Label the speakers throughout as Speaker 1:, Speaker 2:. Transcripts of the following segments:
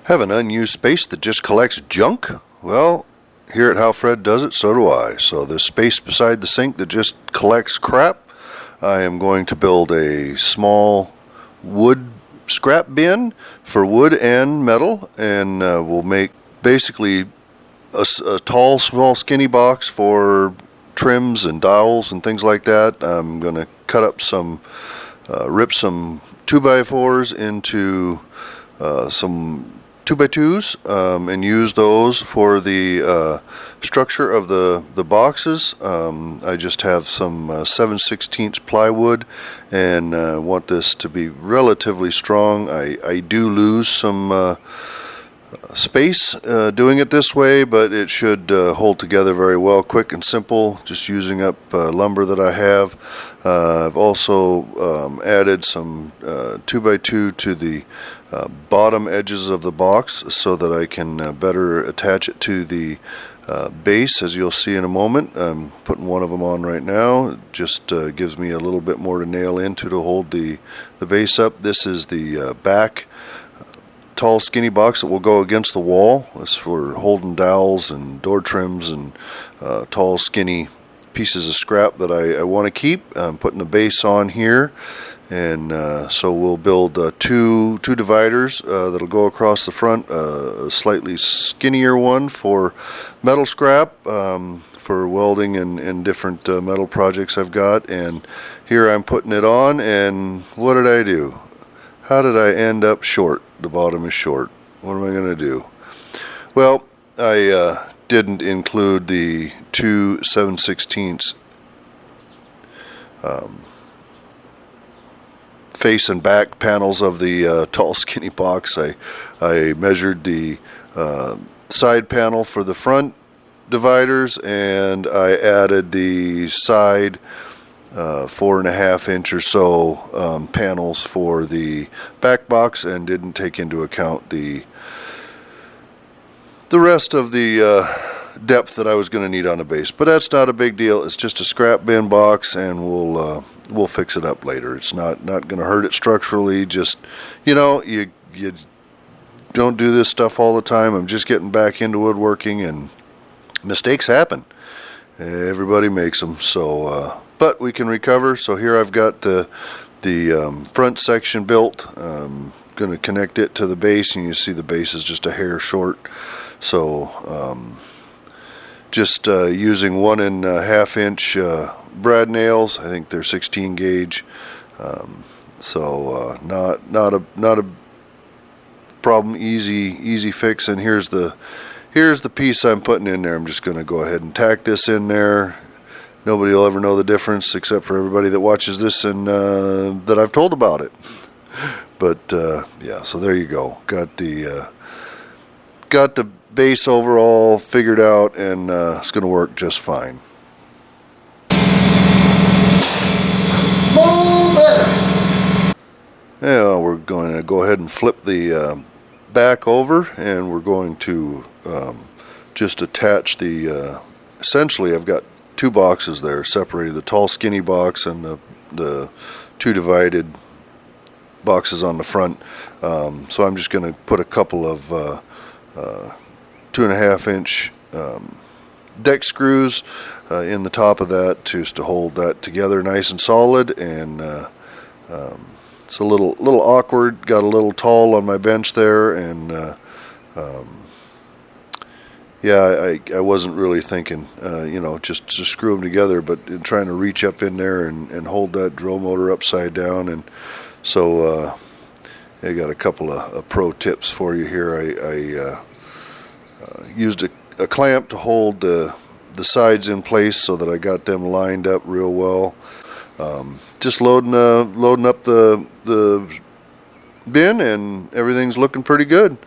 Speaker 1: Have an unused space that just collects junk? Well, here at How Fred Does It, so do I. So this space beside the sink that just collects crap, I am going to build a small wood scrap bin for wood and metal, and we'll make basically a tall, small, skinny box for trims and dowels and things like that. I'm going to cut up some, rip some 2x4s into some 2x2s and use those for the structure of the boxes. I just have some 7/16 plywood and want this to be relatively strong. I do lose some space doing it this way, but it should hold together very well, quick and simple, just using up lumber that I have. I've also added some 2x2 to the bottom edges of the box so that I can better attach it to the base, as you'll see in a moment. I'm putting one of them on right now. It just gives me a little bit more to nail into to hold the base up. This is the back tall skinny box that will go against the wall. It's for holding dowels and door trims and tall skinny pieces of scrap that I want to keep. I'm putting the base on here, and so we'll build two dividers that'll go across the front, a slightly skinnier one for metal scrap for welding and different metal projects I've got. And here I'm putting it on, and what did I do? How did I end up short? The bottom is short. What am I going to do? Well, I didn't include the two 7/16 face and back panels of the tall skinny box. I measured the side panel for the front dividers, and I added the side 4.5 inch or so panels for the back box, and didn't take into account the rest of the depth that I was going to need on the base. But that's not a big deal. It's just a scrap bin box, and we'll fix it up later. It's not going to hurt it structurally. Just, you know, you don't do this stuff all the time. I'm just getting back into woodworking, and mistakes happen. Everybody makes them. So but we can recover. So here I've got the front section built. Going to connect it to the base, and you see the base is just a hair short. So just using 1.5 inch brad nails. I think they're 16 gauge. So not a problem. Easy fix. And here's the piece I'm putting in there. I'm just going to go ahead and tack this in there. Nobody will ever know the difference except for everybody that watches this and that I've told about it. But yeah, so there you go. Got the base overall figured out, and it's going to work just fine. Yeah, we're going to go ahead and flip the back over, and we're going to just attach the essentially I've got two boxes there separated, the tall skinny box and the two divided boxes on the front. So I'm just going to put a couple of 2.5 inch deck screws in the top of that just to hold that together nice and solid. And it's a little awkward, got a little tall on my bench there, and yeah, I wasn't really thinking, you know, just to screw them together, but in trying to reach up in there and hold that drill motor upside down. And so I got a couple of pro tips for you here. I used a clamp to hold the sides in place so that I got them lined up real well. Just loading up the bin, and everything's looking pretty good.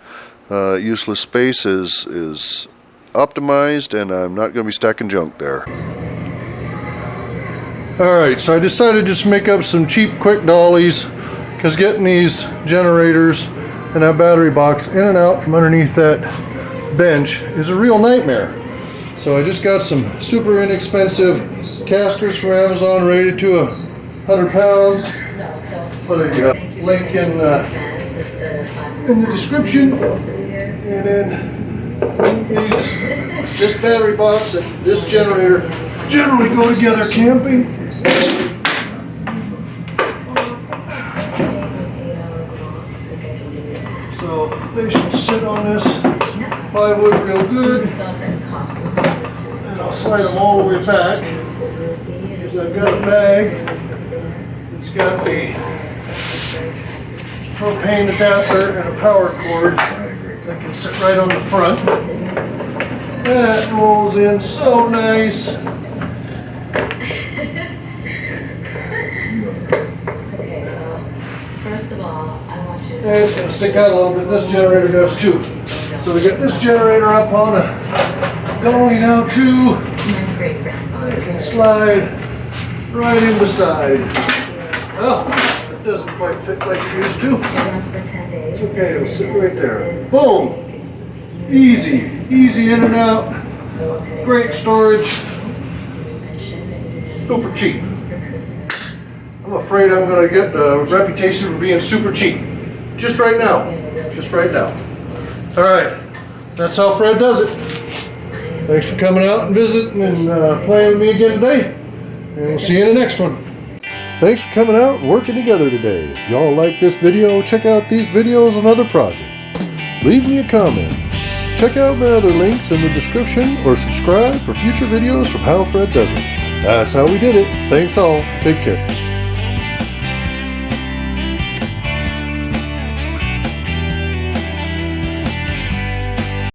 Speaker 1: Useless space is optimized, and I'm not going to be stacking junk there. Alright, so I decided to just make up some cheap quick dollies, because getting these generators and that battery box in and out from underneath that bench is a real nightmare. So I just got some super inexpensive casters from Amazon rated to 100 pounds. Put a link in the description. And then this battery box and this generator generally go together camping. So they should sit on this plywood real good. And I'll slide them all the way back because I've got a bag. It's got the propane adapter and a power cord that can sit right on the front. That rolls in so nice.
Speaker 2: Okay, first of all, I want you to...
Speaker 1: And it's going to stick out a little bit. This generator does too. So we got this generator up on a dolly now too. It can slide right in the side. Oh, it doesn't quite fit like it used to. It's okay, it'll sit right there. Boom! Easy, easy in and out. Great storage. Super cheap. I'm afraid I'm going to get a reputation for being super cheap. Just right now. Just right now. Alright, that's how Fred does it. Thanks for coming out and visiting and playing with me again today. And we'll see you in the next one. Thanks for coming out and working together today. If y'all like this video, check out these videos and other projects. Leave me a comment. Check out my other links in the description or subscribe for future videos from HowFredDoesIt. That's how we did it. Thanks all. Take care.